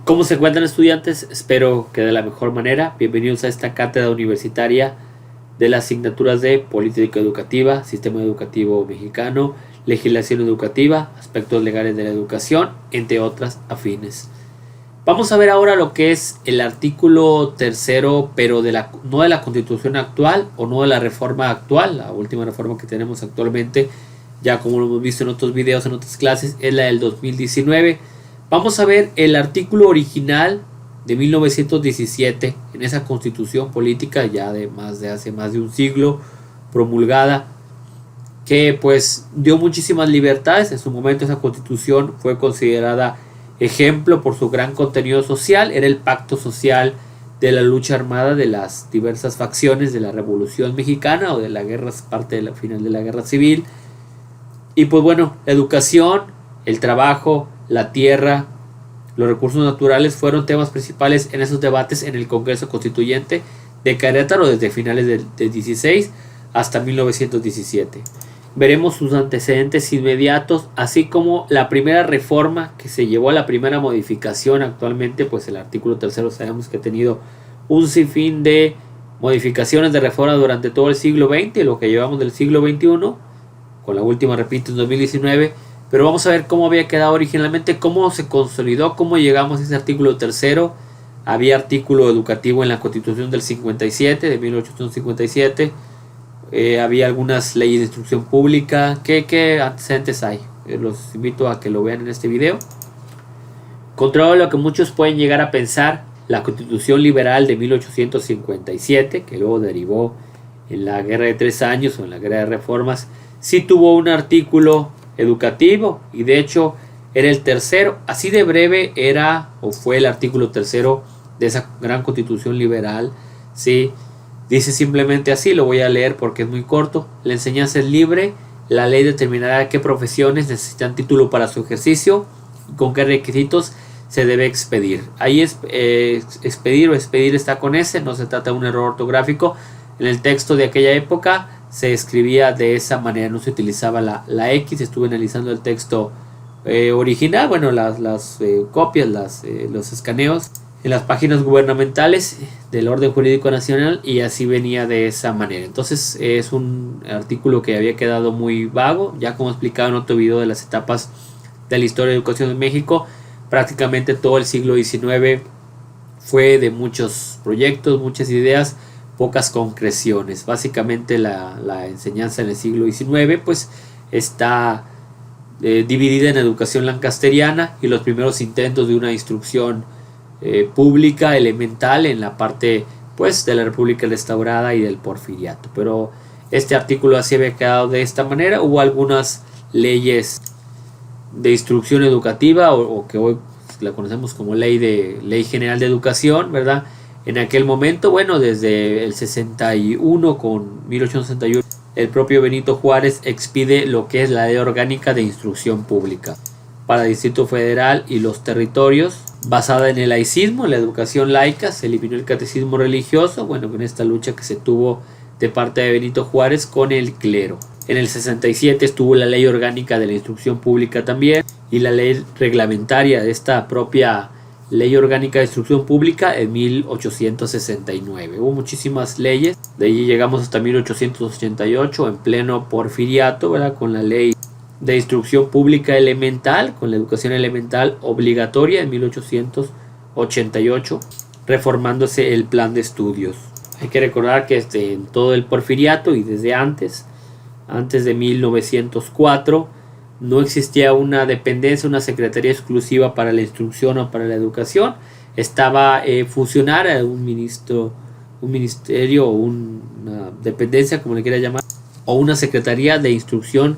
¿Cómo se encuentran, estudiantes? Espero que de la mejor manera. Bienvenidos a esta cátedra universitaria de las asignaturas de Política Educativa, Sistema Educativo Mexicano, Legislación Educativa, Aspectos Legales de la Educación, entre otras afines. Vamos a ver ahora lo que es el artículo tercero, pero no de la Constitución actual o no de la reforma actual. La última reforma que tenemos actualmente, ya como lo hemos visto en otros videos, en otras clases, es la del 2019. Vamos a ver el artículo original de 1917 en esa constitución política ya de hace más de un siglo promulgada, que pues dio muchísimas libertades. En su momento esa constitución fue considerada ejemplo por su gran contenido social. Era el pacto social de la lucha armada de las diversas facciones de la Revolución Mexicana o de la guerra, parte de la final de la guerra civil. Y pues bueno, la educación, el trabajo, la tierra, los recursos naturales fueron temas principales en esos debates en el Congreso Constituyente de Querétaro desde finales del 16 hasta 1917. Veremos sus antecedentes inmediatos, así como la primera reforma que se llevó a la primera modificación. Actualmente, pues el artículo tercero sabemos que ha tenido un sinfín de modificaciones de reforma durante todo el siglo XX, lo que llevamos del siglo XXI, con la última, repito, en 2019. Pero vamos a ver cómo había quedado originalmente, cómo se consolidó, cómo llegamos a ese artículo tercero. Había artículo educativo en la Constitución del 57, de 1857. Había algunas leyes de instrucción pública. ¿Qué antecedentes hay? Los invito a que lo vean en este video. Contrario a lo que muchos pueden llegar a pensar, la Constitución Liberal de 1857, que luego derivó en la Guerra de 3 Años o en la Guerra de Reformas, sí tuvo un artículo educativo, y de hecho era el tercero. Así de breve era o fue el artículo tercero de esa gran constitución liberal. Sí, dice simplemente así, lo voy a leer porque es muy corto: la enseñanza es libre, la ley determinará qué profesiones necesitan título para su ejercicio y con qué requisitos se debe expedir. Ahí es expedir o expedir está con S, no se trata de un error ortográfico. En el texto de aquella época se escribía de esa manera, no se utilizaba la X. Estuve analizando el texto original, bueno, las copias, los escaneos en las páginas gubernamentales del orden jurídico nacional, y así venía de esa manera. Entonces es un artículo que había quedado muy vago, ya como explicaba en otro video de las etapas de la historia de educación en México. Prácticamente todo el siglo XIX fue de muchos proyectos, muchas ideas, pocas concreciones. Básicamente la enseñanza en el siglo XIX pues está dividida en educación lancasteriana y los primeros intentos de una instrucción pública elemental en la parte pues de la República Restaurada y del Porfiriato. Pero este artículo así había quedado de esta manera. Hubo algunas leyes de instrucción educativa o que hoy la conocemos como Ley General de Educación, ¿verdad? En aquel momento, bueno, desde el 61, con 1861, el propio Benito Juárez expide lo que es la Ley Orgánica de Instrucción Pública para el Distrito Federal y los territorios, basada en el laicismo, en la educación laica. Se eliminó el catecismo religioso, bueno, con esta lucha que se tuvo de parte de Benito Juárez con el clero. En el 67 estuvo la Ley Orgánica de la Instrucción Pública también, y la ley reglamentaria de esta propia Ley Orgánica de Instrucción Pública en 1869. Hubo muchísimas leyes, de allí llegamos hasta 1888 en pleno porfiriato, ¿verdad? Con la Ley de Instrucción Pública Elemental, con la educación elemental obligatoria en 1888, reformándose el plan de estudios. Hay que recordar que en todo el porfiriato y desde antes de 1904, no existía una dependencia, una secretaría exclusiva para la instrucción o para la educación. Estaba funcionar un ministerio o una dependencia, como le quiera llamar, o una secretaría de instrucción,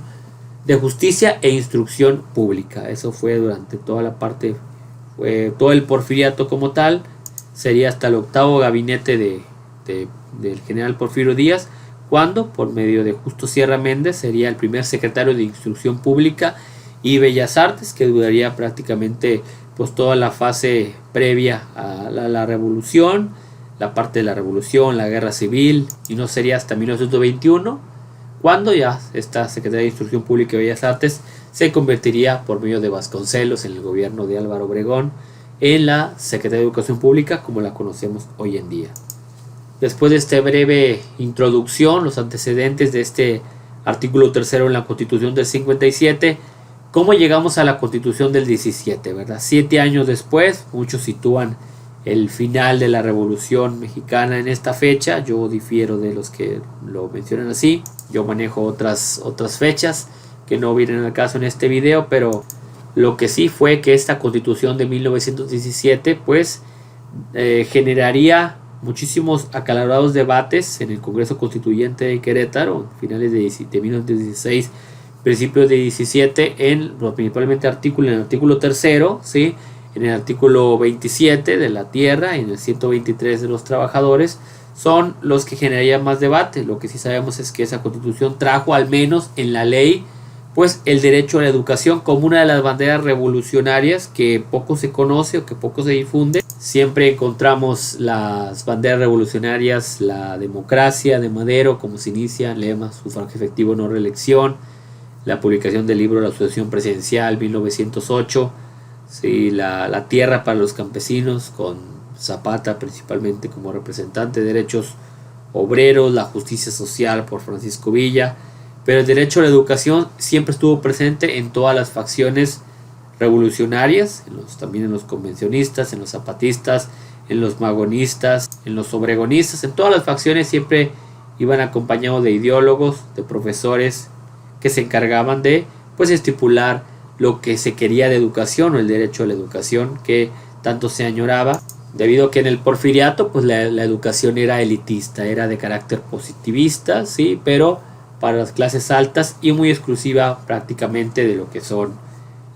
de justicia e instrucción pública. Eso fue durante toda la parte, todo el porfiriato como tal. Sería hasta el octavo gabinete del general Porfirio Díaz, cuando por medio de Justo Sierra Méndez sería el primer secretario de Instrucción Pública y Bellas Artes, que duraría prácticamente pues toda la fase previa a la revolución, la parte de la revolución, la guerra civil, y no sería hasta 1921 cuando ya esta Secretaría de Instrucción Pública y Bellas Artes se convertiría por medio de Vasconcelos en el gobierno de Álvaro Obregón en la Secretaría de Educación Pública como la conocemos hoy en día. Después de esta breve introducción, los antecedentes de este artículo 3 en la Constitución del 57, ¿cómo llegamos a la Constitución del 17? ¿Verdad? 7 años después, muchos sitúan el final de la Revolución Mexicana en esta fecha. Yo difiero de los que lo mencionan así. Yo manejo otras fechas que no vienen al caso en este video, pero lo que sí fue que esta Constitución de 1917 pues generaría muchísimos acalorados debates en el Congreso Constituyente de Querétaro, finales de 1916, principios de 17, principalmente en el artículo 3, ¿sí? En el artículo 27 de la tierra, en el 123 de los trabajadores, son los que generarían más debate. Lo que sí sabemos es que esa Constitución trajo, al menos en la ley, pues el derecho a la educación como una de las banderas revolucionarias que poco se conoce o que poco se difunde. Siempre encontramos las banderas revolucionarias, la democracia de Madero, como se inicia, lemas, sufragio efectivo, no reelección, la publicación del libro La Asociación Presidencial, 1908, sí, la tierra para los campesinos, con Zapata principalmente como representante, derechos obreros, la justicia social por Francisco Villa. Pero el derecho a la educación siempre estuvo presente en todas las facciones revolucionarias, también en los convencionistas, en los zapatistas, en los magonistas, en los obregonistas. En todas las facciones siempre iban acompañados de ideólogos, de profesores que se encargaban de pues estipular lo que se quería de educación o el derecho a la educación que tanto se añoraba, debido a que en el porfiriato pues la educación era elitista, era de carácter positivista, sí, pero para las clases altas y muy exclusiva prácticamente de lo que son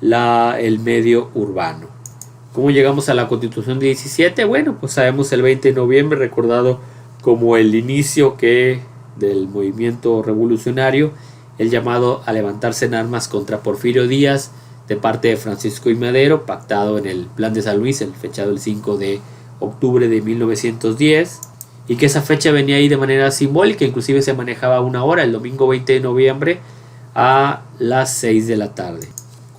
el medio urbano. ¿Cómo llegamos a la Constitución 17? Bueno, pues sabemos el 20 de noviembre, recordado como el inicio del movimiento revolucionario, el llamado a levantarse en armas contra Porfirio Díaz de parte de Francisco I. Madero, pactado en el Plan de San Luis, fechado el 5 de octubre de 1910, y que esa fecha venía ahí de manera simbólica, inclusive se manejaba una hora, el domingo 20 de noviembre a las 6 de la tarde.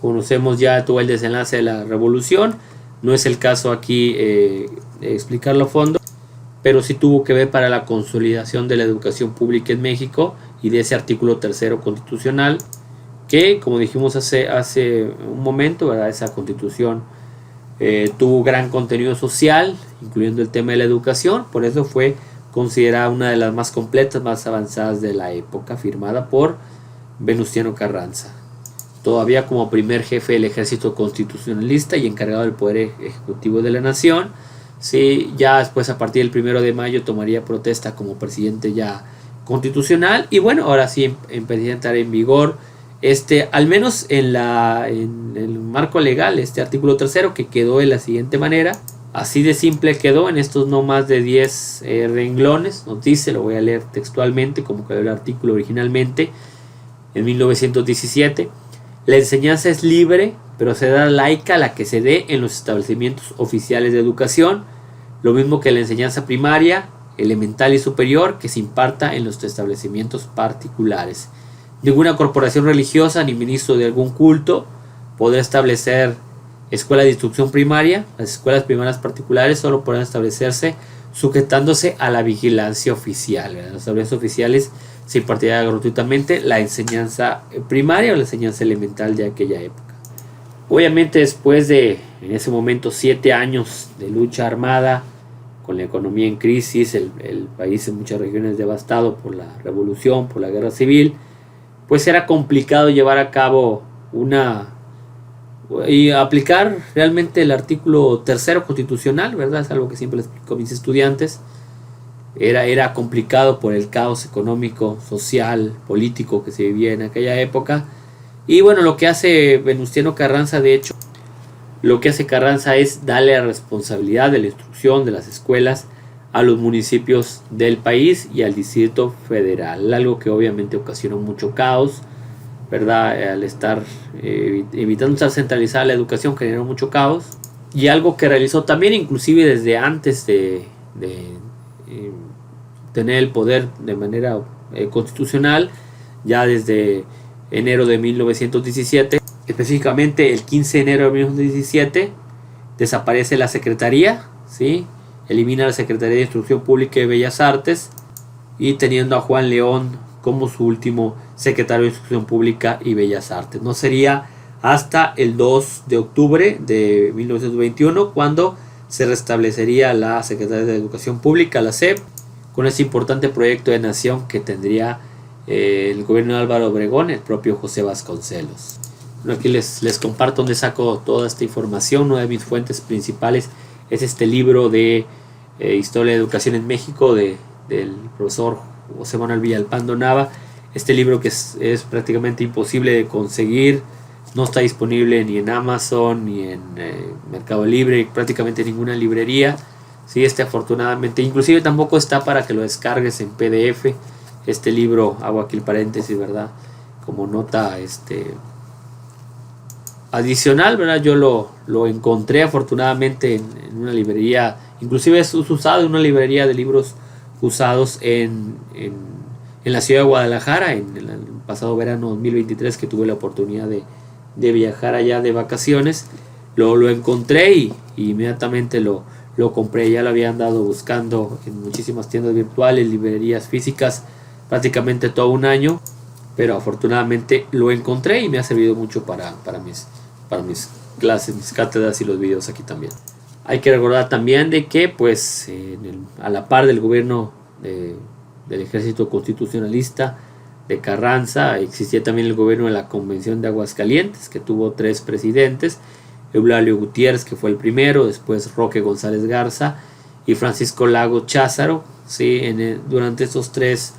Conocemos ya todo el desenlace de la revolución, no es el caso aquí explicarlo a fondo, pero sí tuvo que ver para la consolidación de la educación pública en México y de ese artículo 3 constitucional que, como dijimos hace un momento, ¿verdad? Esa constitución tuvo gran contenido social, incluyendo el tema de la educación, por eso fue considerada una de las más completas, más avanzadas de la época, firmada por Venustiano Carranza, todavía como primer jefe del ejército constitucionalista y encargado del poder ejecutivo de la nación. Sí, ya después, a partir del 1 de mayo, tomaría protesta como presidente ya constitucional, y bueno, ahora sí empezaría a entrar en vigor al menos en el marco legal, este artículo 3 que quedó de la siguiente manera. Así de simple quedó, en estos no más de 10 renglones. Nos dice, lo voy a leer textualmente como quedó el artículo originalmente en 1917: la enseñanza es libre, pero será laica la que se dé en los establecimientos oficiales de educación, lo mismo que la enseñanza primaria, elemental y superior que se imparta en los establecimientos particulares. Ninguna corporación religiosa ni ministro de algún culto podrá establecer escuela de instrucción primaria. Las escuelas primarias particulares solo podrán establecerse sujetándose a la vigilancia oficial. En los establecimientos oficiales se impartirá gratuitamente la enseñanza primaria o la enseñanza elemental de aquella época. Obviamente, después de, en ese momento, 7 años de lucha armada, con la economía en crisis, el país en muchas regiones devastado por la revolución, por la guerra civil, pues era complicado llevar a cabo y aplicar realmente el artículo 3 constitucional, ¿verdad? Es algo que siempre les explico a mis estudiantes. Era complicado por el caos económico, social, político que se vivía en aquella época. Y bueno, lo que hace Venustiano Carranza, de hecho, lo que hace Carranza es darle la responsabilidad de la instrucción de las escuelas a los municipios del país y al Distrito Federal, algo que obviamente ocasionó mucho caos, ¿verdad? Al estar evitando estar centralizada la educación, generó mucho caos, y algo que realizó también inclusive desde antes de tener el poder de manera constitucional, ya desde enero de 1917, específicamente el 15 de enero de 1917, desaparece la Secretaría, ¿sí? Elimina la Secretaría de Instrucción Pública y Bellas Artes, y teniendo a Juan León como su último secretario de Instrucción Pública y Bellas Artes. No sería hasta el 2 de octubre de 1921 cuando se restablecería la Secretaría de Educación Pública, la SEP, con ese importante proyecto de nación que tendría el gobierno de Álvaro Obregón, el propio José Vasconcelos. Bueno, aquí les comparto donde saco toda esta información. Una de mis fuentes principales es este libro de Historia de Educación en México del profesor José Manuel Villalpando Nava. Este libro que es prácticamente imposible de conseguir, no está disponible ni en Amazon ni en Mercado Libre, prácticamente ninguna librería. Sí, afortunadamente, inclusive tampoco está para que lo descargues en PDF. Este libro, hago aquí el paréntesis, ¿verdad? Como nota adicional, ¿verdad? Yo lo encontré afortunadamente en una librería, inclusive es usado en una librería de libros usados en la ciudad de Guadalajara, en el pasado verano 2023, que tuve la oportunidad de viajar allá de vacaciones. Lo encontré y inmediatamente lo compré. Ya lo había andado buscando en muchísimas tiendas virtuales, librerías físicas, prácticamente todo un año, pero afortunadamente lo encontré y me ha servido mucho para mis clases, mis cátedras y los videos aquí también. Hay que recordar también de que pues a la par del gobierno del ejército constitucionalista de Carranza existía también el gobierno de la Convención de Aguascalientes, que tuvo 3 presidentes: Eulalio Gutiérrez, que fue el primero, después Roque González Garza y Francisco Lago Cházaro. ¿Sí? Durante estos 3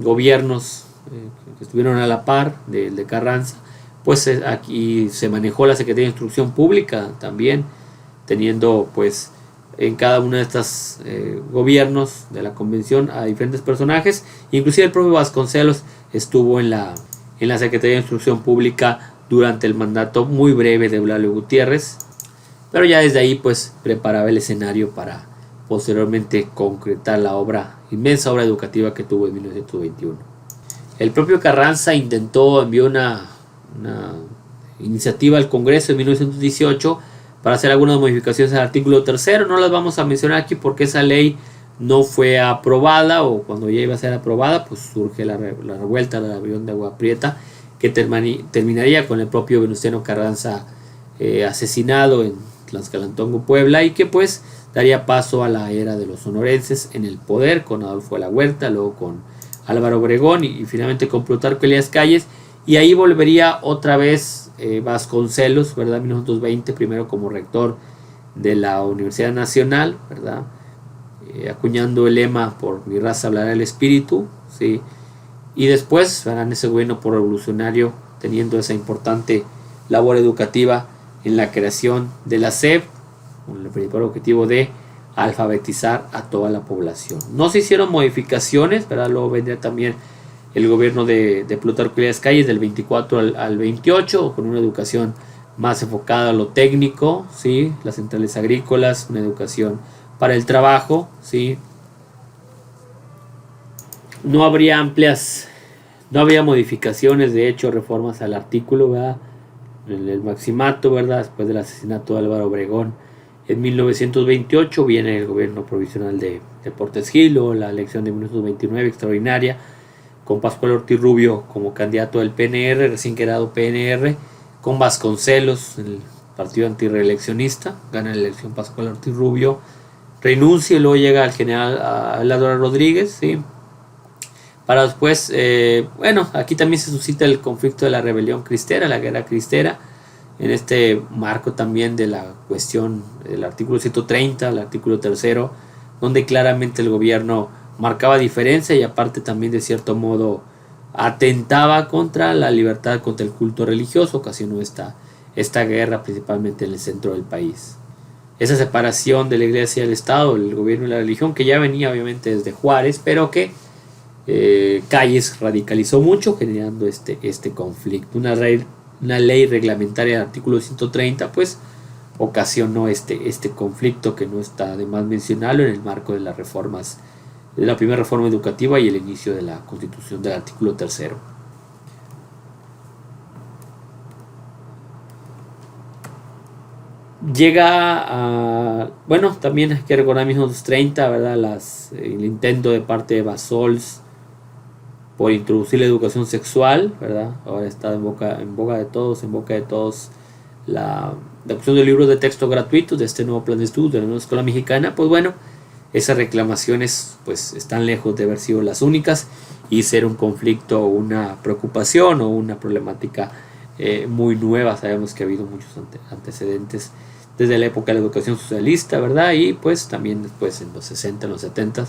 gobiernos que estuvieron a la par del de Carranza, pues aquí se manejó la Secretaría de Instrucción Pública también, teniendo pues en cada uno de estos gobiernos de la convención a diferentes personajes. Inclusive el propio Vasconcelos estuvo en la Secretaría de Instrucción Pública durante el mandato muy breve de Eulalio Gutiérrez, pero ya desde ahí pues preparaba el escenario para posteriormente concretar la inmensa obra educativa que tuvo en 1921. El propio Carranza envió una iniciativa al Congreso en 1918 para hacer algunas modificaciones al artículo 3. No las vamos a mencionar aquí porque esa ley no fue aprobada, o cuando ya iba a ser aprobada pues surge la revuelta, la rebelión de Agua Prieta, que terminaría con el propio Venustiano Carranza asesinado en Tlaxcalantongo, Puebla, y que pues daría paso a la era de los sonorenses en el poder, con Adolfo de la Huerta, luego con Álvaro Obregón y finalmente con Plutarco Elías Calles. Y ahí volvería otra vez Vasconcelos, ¿verdad? En 1920, primero como rector de la Universidad Nacional, ¿verdad? Acuñando el lema "por mi raza hablará el espíritu", ¿sí? Y después verán ese gobierno por revolucionario teniendo esa importante labor educativa en la creación de la SEP, con el principal objetivo de alfabetizar a toda la población. No se hicieron modificaciones, ¿verdad? Luego vendría también el gobierno de Plutarco Elías Calles del 24 al 28, con una educación más enfocada a lo técnico, ¿sí? Las centrales agrícolas, una educación para el trabajo, ¿sí? No habría modificaciones, de hecho, reformas al artículo, ¿verdad? El maximato, ¿verdad? Después del asesinato de Álvaro Obregón en 1928 viene el gobierno provisional de Portes Gil, o la elección de 1929 extraordinaria, con Pascual Ortiz Rubio como candidato del PNR, recién creado PNR, con Vasconcelos, el partido antireeleccionista. Gana la elección Pascual Ortiz Rubio, renuncia y luego llega el general Aladora Rodríguez, ¿sí? Para después, aquí también se suscita el conflicto de la rebelión cristera, la guerra cristera, en este marco también de la cuestión del artículo 130, el artículo 3, donde claramente el gobierno marcaba diferencia y aparte también de cierto modo atentaba contra la libertad, contra el culto religioso. Ocasionó esta guerra principalmente en el centro del país. Esa separación de la iglesia y del Estado, el gobierno y la religión, que ya venía obviamente desde Juárez, pero que Calles radicalizó mucho, generando este conflicto. Una ley reglamentaria del artículo 130 pues ocasionó este conflicto, que no está de más mencionarlo, en el marco de las reformas, de la primera reforma educativa y el inicio de la constitución del artículo 3. Llega a, bueno, también hay que recordar en 1930, ¿verdad? El intento de parte de Basols por introducir la educación sexual, ¿verdad? Ahora está en boca de todos la opción de libros de texto gratuitos de este nuevo plan de estudio de la nueva escuela mexicana. Pues bueno, esas reclamaciones pues están lejos de haber sido las únicas y ser un conflicto, una preocupación o una problemática muy nueva. Sabemos que ha habido muchos antecedentes desde la época de la educación socialista, ¿verdad? Y pues también después en los 60, en los 70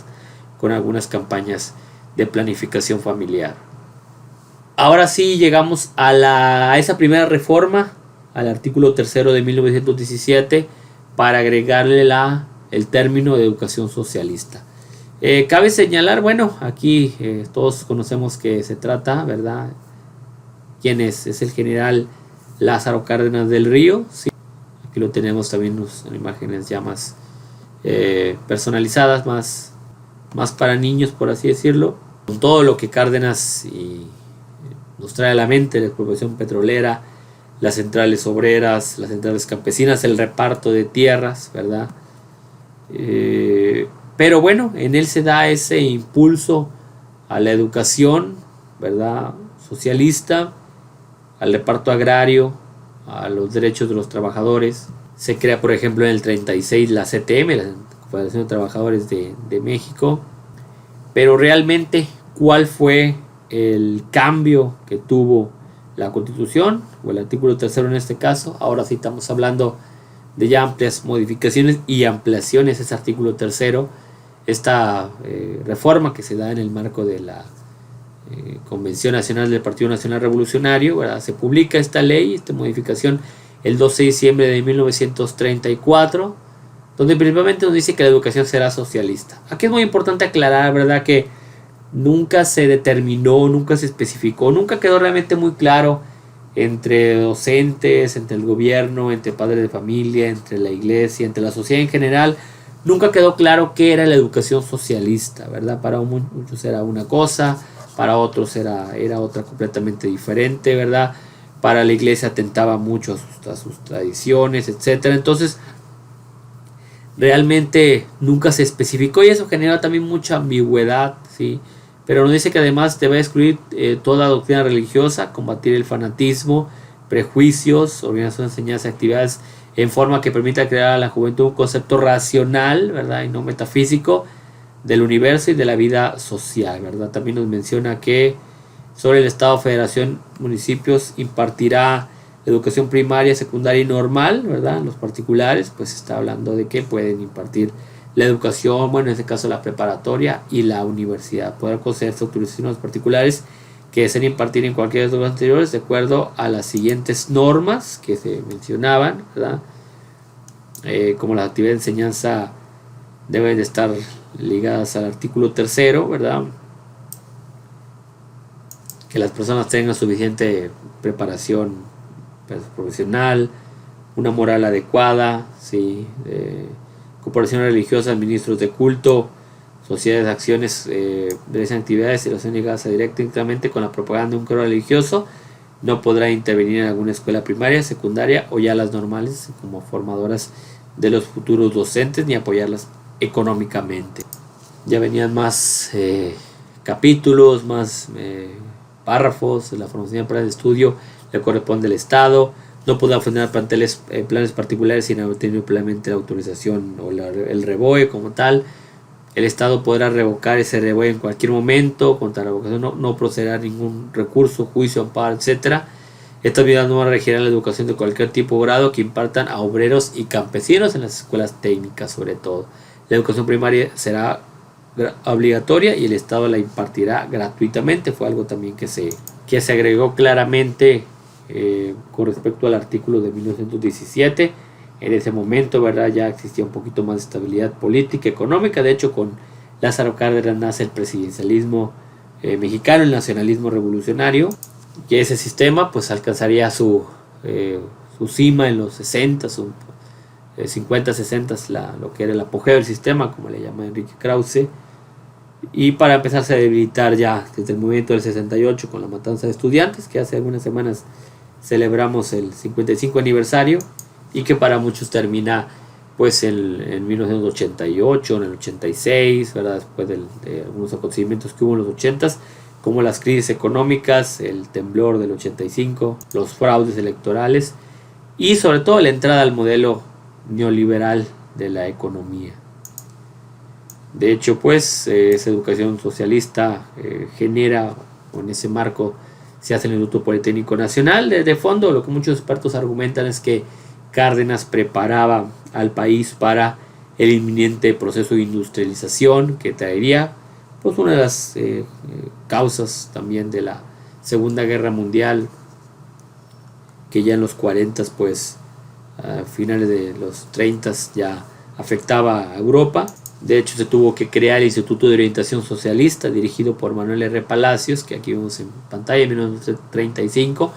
con algunas campañas de planificación familiar. Ahora sí llegamos a esa primera reforma, al artículo 3 de 1917, para agregarle el término de educación socialista. Cabe señalar, bueno, aquí todos conocemos que se trata, ¿verdad? ¿Quién es? Es el general Lázaro Cárdenas del Río. Sí. Aquí lo tenemos también en imágenes ya más personalizadas, más para niños, por así decirlo. Con todo lo que Cárdenas nos trae a la mente, la explotación petrolera, las centrales obreras, las centrales campesinas, el reparto de tierras, ¿verdad? Pero bueno, en él se da ese impulso a la educación, ¿verdad? Socialista, al reparto agrario, a los derechos de los trabajadores. Se crea, por ejemplo, en el 36 la CTM, la Confederación de Trabajadores de México. Pero realmente, ¿cuál fue el cambio que tuvo la Constitución, o el artículo 3 en este caso? Ahora sí estamos hablando de ya amplias modificaciones y ampliaciones a ese artículo 3, esta reforma que se da en el marco de la Convención Nacional del Partido Nacional Revolucionario, ¿verdad? Se publica esta ley, esta modificación, el 12 de diciembre de 1934, donde principalmente nos dice que la educación será socialista. Aquí es muy importante aclarar, ¿verdad?, que nunca se determinó, nunca se especificó, nunca quedó realmente muy claro entre docentes, entre el gobierno, entre padres de familia, entre la iglesia, entre la sociedad en general. Nunca quedó claro qué era la educación socialista, ¿verdad? Para muchos era una cosa, para otros era otra completamente diferente, ¿verdad? Para la iglesia atentaba mucho a sus tradiciones, etc. Entonces, realmente nunca se especificó y eso genera también mucha ambigüedad, ¿sí? Pero nos dice que además debe excluir toda doctrina religiosa, combatir el fanatismo, prejuicios, organización de enseñanza y actividades en forma que permita crear a la juventud un concepto racional, ¿verdad?, y no metafísico del universo y de la vida social, ¿verdad? También nos menciona que sobre el Estado, Federación, municipios impartirá educación primaria, secundaria y normal, ¿verdad? Los particulares, pues está hablando de que pueden impartir la educación, bueno, en este caso la preparatoria y la universidad. Podrán concederse autorizaciones particulares que deseen impartir en cualquiera de los anteriores de acuerdo a las siguientes normas que se mencionaban, ¿verdad? Como las actividades de enseñanza deben de estar ligadas al artículo 3, ¿verdad? Que las personas tengan suficiente preparación profesional, una moral adecuada, ¿sí? Cooperación religiosa, ministros de culto, sociedades de acciones de esas actividades y relación ligadas directamente con la propaganda de un credo religioso. No podrá intervenir en alguna escuela primaria, secundaria o ya las normales como formadoras de los futuros docentes ni apoyarlas económicamente. Ya venían más capítulos, más párrafos. La formación para el estudio le corresponde al Estado. No podrá fundar planes particulares sin haber tenido plenamente la autorización o el REBOE como tal. El Estado podrá revocar ese REBOE en cualquier momento. Contra la revocación no procederá ningún recurso, juicio, amparo, etc. Estas medidas no van a regir la educación de cualquier tipo o grado que impartan a obreros y campesinos en las escuelas técnicas, sobre todo. La educación primaria será obligatoria y el Estado la impartirá gratuitamente. Fue algo también que se agregó claramente con respecto al artículo de 1917. En ese momento, ¿verdad?, ya existía un poquito más de estabilidad política, económica. De hecho, con Lázaro Cárdenas nace el presidencialismo mexicano, el nacionalismo revolucionario, que ese sistema pues alcanzaría su cima en los 60, 50, 60, lo que era el apogeo del sistema, como le llama Enrique Krause. Y para empezarse a debilitar ya desde el movimiento del 68 con la matanza de estudiantes, que hace algunas semanas celebramos el 55 aniversario, y que para muchos termina pues en 1988, en el 86, ¿verdad? Después de algunos acontecimientos que hubo en los 80s, como las crisis económicas, el temblor del 85, los fraudes electorales y sobre todo la entrada al modelo neoliberal de la economía. De hecho, pues esa educación socialista genera, o en ese marco se hace el Instituto Politécnico Nacional. De fondo, lo que muchos expertos argumentan es que Cárdenas preparaba al país para el inminente proceso de industrialización que traería pues una de las causas también de la Segunda Guerra Mundial, que ya en los 40 pues a finales de los 30 ya afectaba a Europa. De hecho, se tuvo que crear el Instituto de Orientación Socialista, dirigido por Manuel R. Palacios, que aquí vemos en pantalla, en 1935,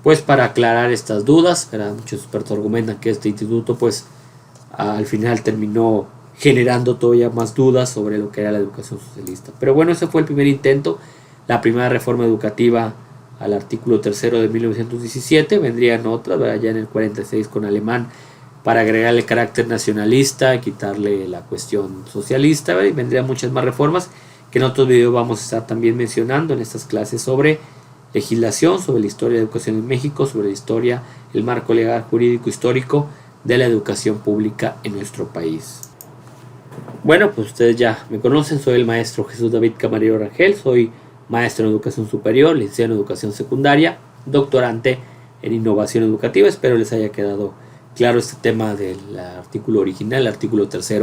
pues para aclarar estas dudas. Muchos expertos argumentan que este instituto pues al final terminó generando todavía más dudas sobre lo que era la educación socialista. Pero bueno, ese fue el primer intento, la primera reforma educativa al artículo 3 de 1917. Vendrían otras, ¿verdad? Ya en el 46 con Alemán, para agregarle carácter nacionalista, quitarle la cuestión socialista, ¿verdad? Y vendrían muchas más reformas que en otros videos vamos a estar también mencionando en estas clases sobre legislación, sobre la historia de la educación en México, sobre la historia, el marco legal jurídico histórico de la educación pública en nuestro país. Bueno, pues ustedes ya me conocen, soy el maestro Jesús David Camarillo Rangel, soy maestro en educación superior, licenciado en educación secundaria, doctorante en innovación educativa. Espero les haya quedado claro este tema del artículo original, el artículo 3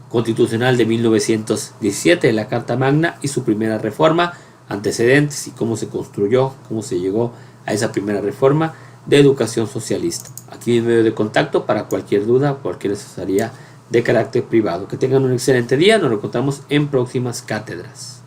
constitucional de 1917 de la Carta Magna y su primera reforma, antecedentes y cómo se construyó, cómo se llegó a esa primera reforma de educación socialista. Aquí en medio de contacto para cualquier duda, cualquier asesoría de carácter privado. Que tengan un excelente día, nos encontramos en próximas cátedras.